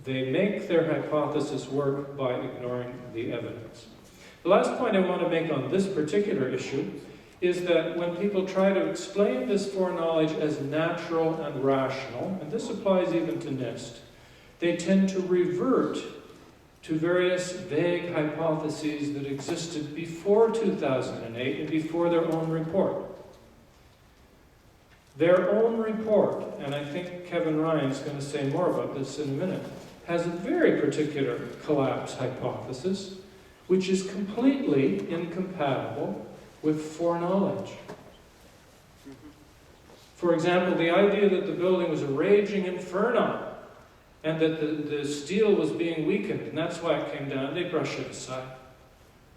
They make their hypothesis work by ignoring the evidence. The last point I want to make on this particular issue is that when people try to explain this foreknowledge as natural and rational, and this applies even to NIST, they tend to revert to various vague hypotheses that existed before 2008 and before their own report. Their own report, and I think Kevin Ryan's going to say more about this in a minute, has a very particular collapse hypothesis, which is completely incompatible with foreknowledge. For example, the idea that the building was a raging inferno and that the steel was being weakened, and that's why it came down, they brush it aside.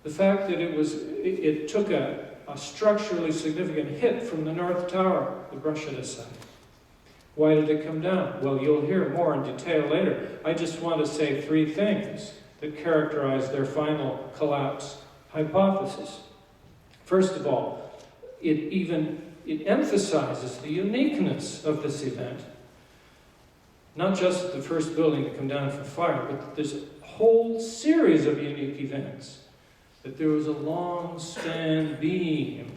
The fact that it took a structurally significant hit from the North Tower, they brush it aside. Why did it come down? Well, you'll hear more in detail later. I just want to say three things that characterize their final collapse hypothesis. First of all, it emphasizes the uniqueness of this event. Not just the first building to come down from fire, but there's a whole series of unique events. That there was a long span beam,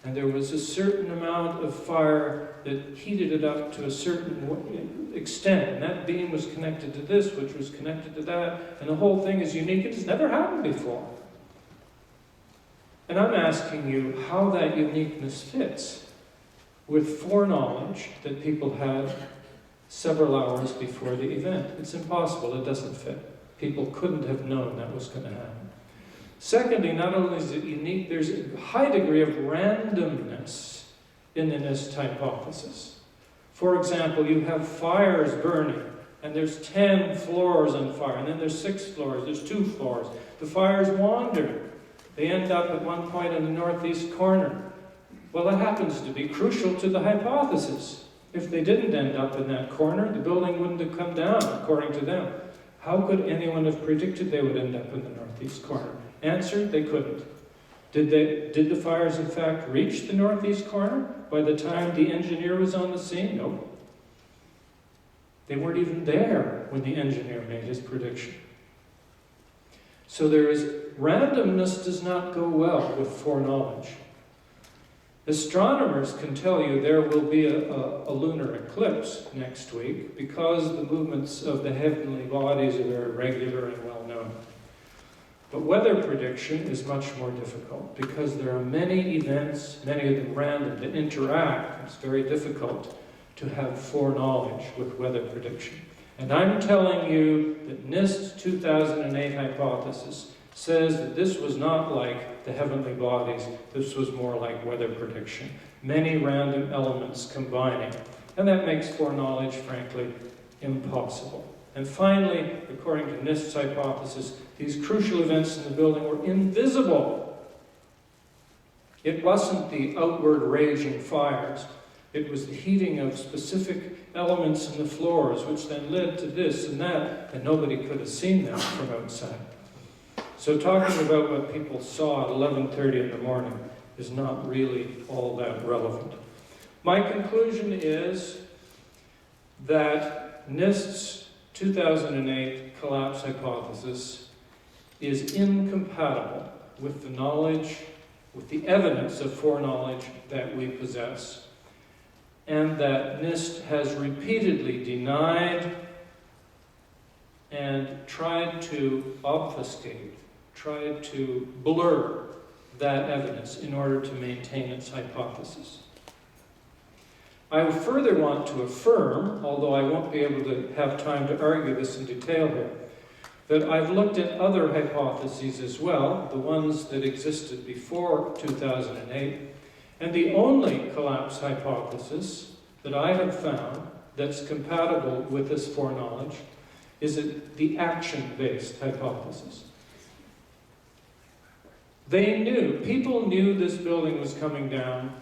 and there was a certain amount of fire that heated it up to a certain extent, and that beam was connected to this, which was connected to that, and the whole thing is unique. It has never happened before. And I'm asking you how that uniqueness fits with foreknowledge that people had several hours before the event. It's impossible. It doesn't fit. People couldn't have known that was going to happen. Secondly, not only is it unique, there's a high degree of randomness in the NIST hypothesis. For example, you have fires burning, and there's 10 floors on fire, and then there's 6 floors, there's 2 floors. The fires wander. They end up at one point in the northeast corner. Well, that happens to be crucial to the hypothesis. If they didn't end up in that corner, the building wouldn't have come down, according to them. How could anyone have predicted they would end up in the northeast corner? Answer, they couldn't. Did the fires in fact reach the northeast corner by the time the engineer was on the scene? No. They weren't even there when the engineer made his prediction. So randomness does not go well with foreknowledge. Astronomers can tell you there will be a lunar eclipse next week because the movements of the heavenly bodies are very regular and well known. But weather prediction is much more difficult because there are many events, many of them random, that interact. It's very difficult to have foreknowledge with weather prediction. And I'm telling you that NIST's 2008 hypothesis says that this was not like the heavenly bodies, this was more like weather prediction. Many random elements combining. And that makes foreknowledge, frankly, impossible. And finally, according to NIST's hypothesis, these crucial events in the building were invisible. It wasn't the outward raging fires. It was the heating of specific elements in the floors, which then led to this and that, and nobody could have seen them from outside. So talking about what people saw at 11:30 in the morning is not really all that relevant. My conclusion is that NIST's 2008 collapse hypothesis is incompatible with the knowledge, with the evidence of foreknowledge that we possess, and that NIST has repeatedly denied and tried to obfuscate, tried to blur that evidence in order to maintain its hypothesis. I further want to affirm, although I won't be able to have time to argue this in detail here, that I've looked at other hypotheses as well, the ones that existed before 2008, and the only collapse hypothesis that I have found that's compatible with this foreknowledge is the action-based hypothesis. People knew this building was coming down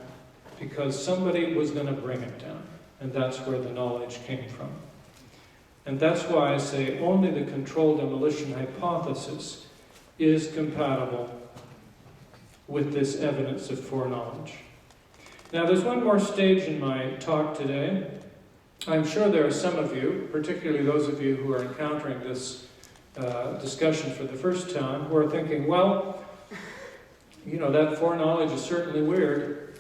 because somebody was going to bring it down, and that's where the knowledge came from. And that's why I say only the controlled demolition hypothesis is compatible with this evidence of foreknowledge. Now, there's one more stage in my talk today, I'm sure there are some of you, particularly those of you who are encountering this discussion for the first time, who are thinking, well, you know, that foreknowledge is certainly weird,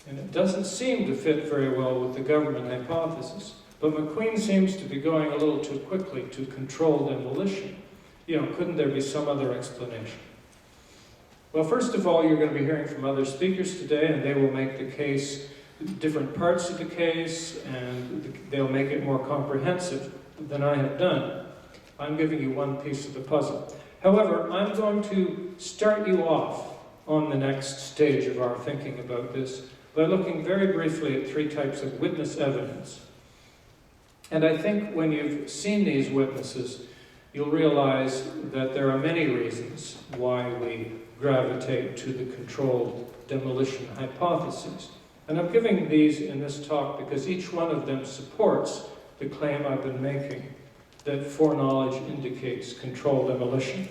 and it doesn't seem to fit very well with the government hypothesis. But MacQueen seems to be going a little too quickly to control demolition. You know, couldn't there be some other explanation? Well, first of all, you're going to be hearing from other speakers today, and they will make the case, different parts of the case, and they'll make it more comprehensive than I have done. I'm giving you one piece of the puzzle. However, I'm going to start you off on the next stage of our thinking about this by looking very briefly at three types of witness evidence. And I think when you've seen these witnesses, you'll realize that there are many reasons why we gravitate to the controlled demolition hypotheses. And I'm giving these in this talk because each one of them supports the claim I've been making that foreknowledge indicates controlled demolition.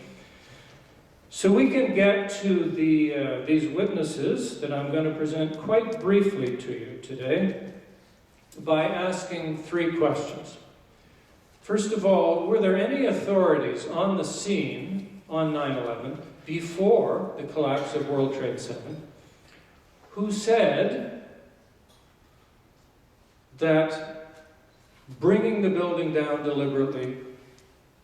So we can get to these witnesses that I'm going to present quite briefly to you today by asking three questions. First of all, were there any authorities on the scene on 9/11 before the collapse of World Trade Center who said that bringing the building down deliberately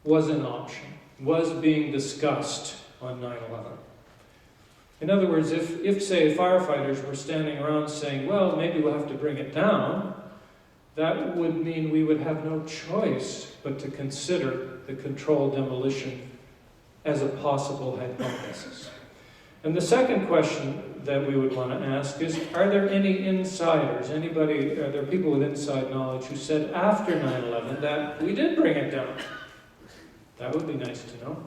was an option, was being discussed on 9/11? In other words, if say, firefighters were standing around saying, well, maybe we'll have to bring it down, that would mean we would have no choice but to consider the controlled demolition as a possible hypothesis. And the second question that we would want to ask is, are there any insiders, are there people with inside knowledge who said after 9/11 that we did bring it down? That would be nice to know.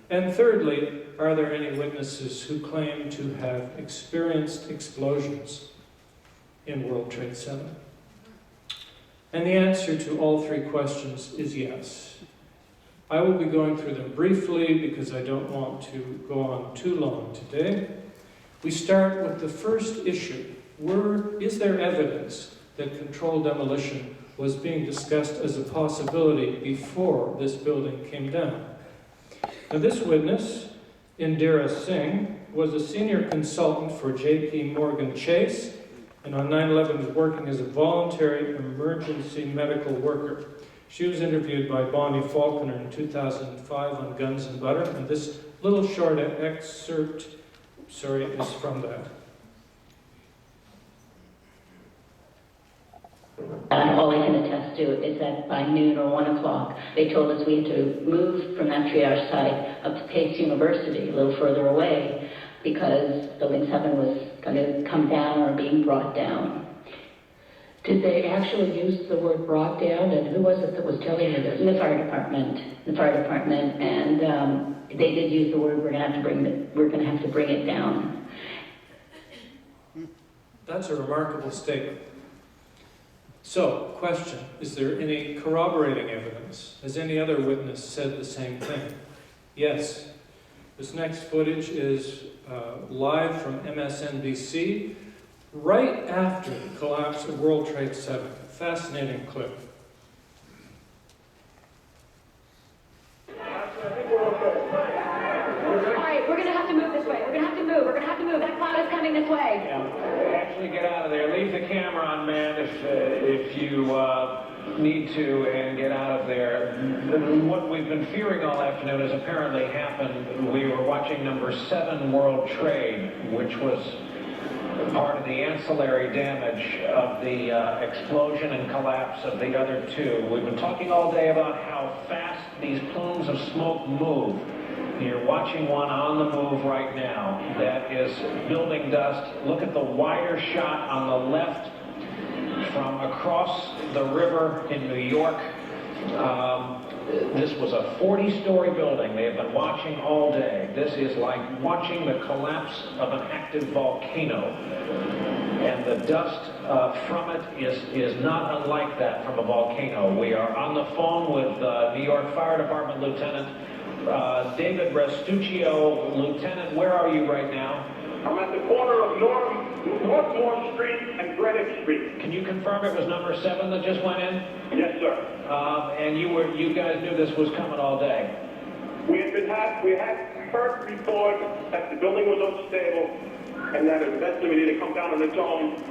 And thirdly, are there any witnesses who claim to have experienced explosions in World Trade Center? And the answer to all three questions is yes. I will be going through them briefly because I don't want to go on too long today. We start with the first issue. Is there evidence that controlled demolition was being discussed as a possibility before this building came down? Now, this witness, Indira Singh, was a senior consultant for J.P. Morgan Chase, and on 9/11 was working as a voluntary emergency medical worker. She was interviewed by Bonnie Faulkner in 2005 on Guns and Butter, and this little short excerpt, is from that. All I can attest to is that by noon or 1 o'clock, they told us we had to move from that triage site up to Pace University, a little further away, because Building 7 was going to come down or being brought down. Did they actually use the word brought down, and who was it that was telling you this? The fire department, and they did use the word, we're going to have to bring it down. That's a remarkable statement. So, question, is there any corroborating evidence? Has any other witness said the same thing? Yes. This next footage is live from MSNBC right after the collapse of World Trade Center. Fascinating clip. Alright, we're going to have to move this way. We're going to have to move. That cloud is coming this way. Yeah, actually get out of there. Leave the camera on, man, if you need to, and get out of there. What we've been fearing all afternoon has apparently happened. We were watching number 7 World Trade, which was part of the ancillary damage of the explosion and collapse of the other two. We've been talking all day about how fast these plumes of smoke move. You're watching one on the move right now. That is building dust. Look at the wider shot on the left from across the river in New York. This was a 40-story building. They have been watching all day. This is like watching the collapse of an active volcano. And the dust from it is not unlike that from a volcano. We are on the phone with New York Fire Department Lieutenant David Restuccio. Lieutenant, where are you right now? I'm at the corner of North Northmore Street and Greenwich Street. Can you confirm it was number 7 that just went in? Yes, sir. And you guys knew this was coming all day? We had heard report that the building was unstable and that eventually it would either come down on its own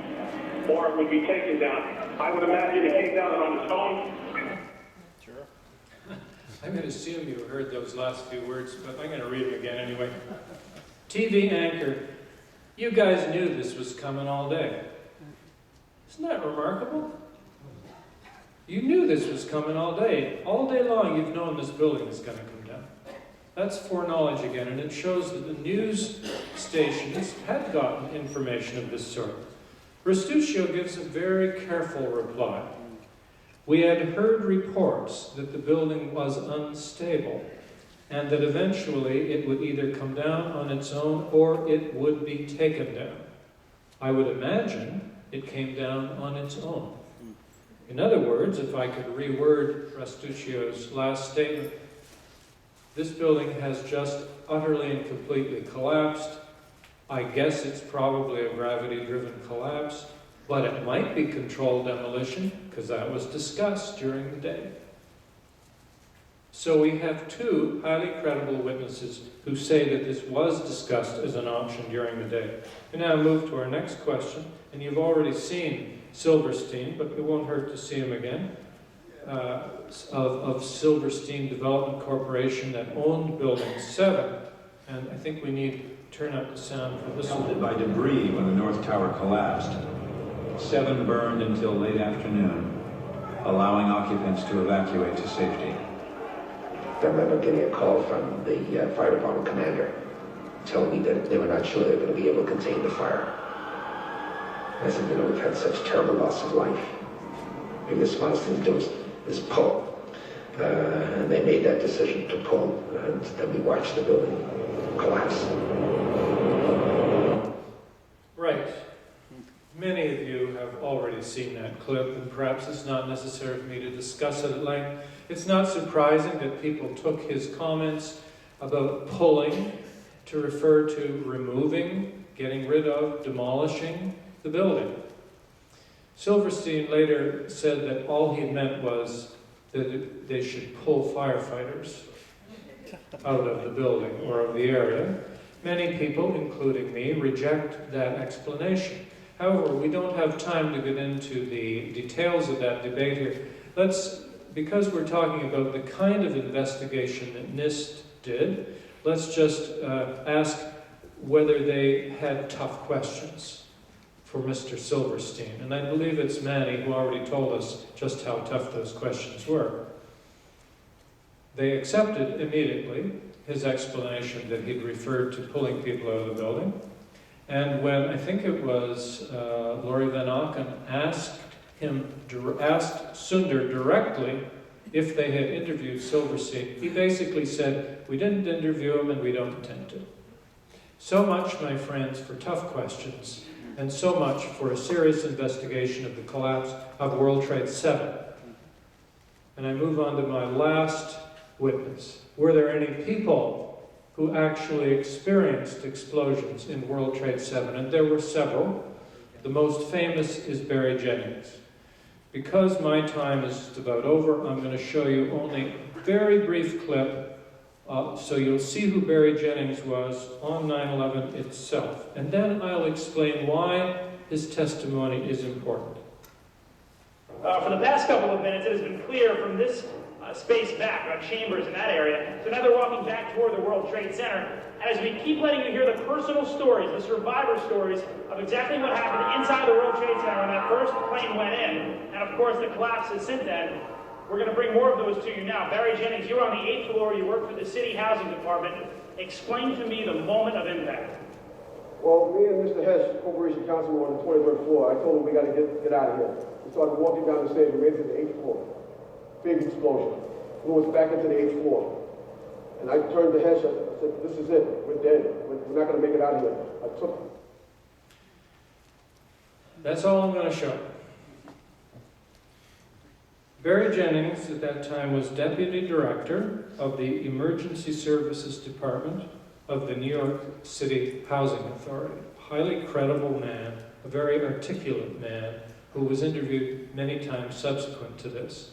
or it would be taken down. I would imagine it came down on its own. I'm going to assume you heard those last few words, but I'm going to read them again anyway. TV anchor, you guys knew this was coming all day. Isn't that remarkable? You knew this was coming all day. All day long you've known this building is going to come down. That's foreknowledge again, and it shows that the news stations had gotten information of this sort. Restuccio gives a very careful reply. We had heard reports that the building was unstable and that eventually it would either come down on its own or it would be taken down. I would imagine it came down on its own. In other words, if I could reword Restuccio's last statement, this building has just utterly and completely collapsed. I guess it's probably a gravity-driven collapse, but it might be controlled demolition, because that was discussed during the day. So we have 2 highly credible witnesses who say that this was discussed as an option during the day. We now move to our next question, and you've already seen Silverstein, but it won't hurt to see him again, of Silverstein Development Corporation that owned Building 7. And I think we need to turn up the sound for this one. By debris when the North Tower collapsed. 7 burned until late afternoon, allowing occupants to evacuate to safety. I remember getting a call from the fire department commander telling me that they were not sure they were going to be able to contain the fire. I said, you know, we've had such terrible loss of life. Maybe the smartest thing to do is pull. And they made that decision to pull, and then we watched the building collapse. Right. Many of you have already seen that clip, and perhaps it's not necessary for me to discuss it at length. It's not surprising that people took his comments about pulling to refer to removing, getting rid of, demolishing the building. Silverstein later said that all he meant was that they should pull firefighters out of the building or of the area. Many people, including me, reject that explanation. However, we don't have time to get into the details of that debate here. Because we're talking about the kind of investigation that NIST did, let's just ask whether they had tough questions for Mr. Silverstein. And I believe it's Manny who already told us just how tough those questions were. They accepted immediately his explanation that he'd referred to pulling people out of the building. And when I think it was Laurie Van Auken asked Sunder directly if they had interviewed Silverstein, he basically said, we didn't interview him and we don't intend to. So much, my friends, for tough questions, and so much for a serious investigation of the collapse of World Trade 7. And I move on to my last witness. Were there any people who actually experienced explosions in World Trade 7? And there were several. The most famous is Barry Jennings. Because my time is just about over, I'm going to show you only a very brief clip so you'll see who Barry Jennings was on 9/11 itself. And then I'll explain why his testimony is important. For the past couple of minutes, it has been clear from this space back, chambers in that area, so now they're walking back toward the World Trade Center. And as we keep letting you hear the personal stories, the survivor stories of exactly what happened inside the World Trade Center when that first plane went in, and of course the collapses since then, we're going to bring more of those to you now. Barry Jennings, you're on the 8th floor, you work for the City Housing Department. Explain to me the moment of impact. Well, me and Mr. Hess, Corporation Council, were on the 23rd floor. I told him we got to get out of here. We started walking down the stairs, we made it to the 8th floor. Big explosion. Blew us back into the 8th floor. And I turned to Hess, I said, this is it, we're dead. We're not going to make it out of here. That's all I'm going to show. Barry Jennings at that time was Deputy Director of the Emergency Services Department of the New York City Housing Authority, highly credible man, a very articulate man, who was interviewed many times subsequent to this.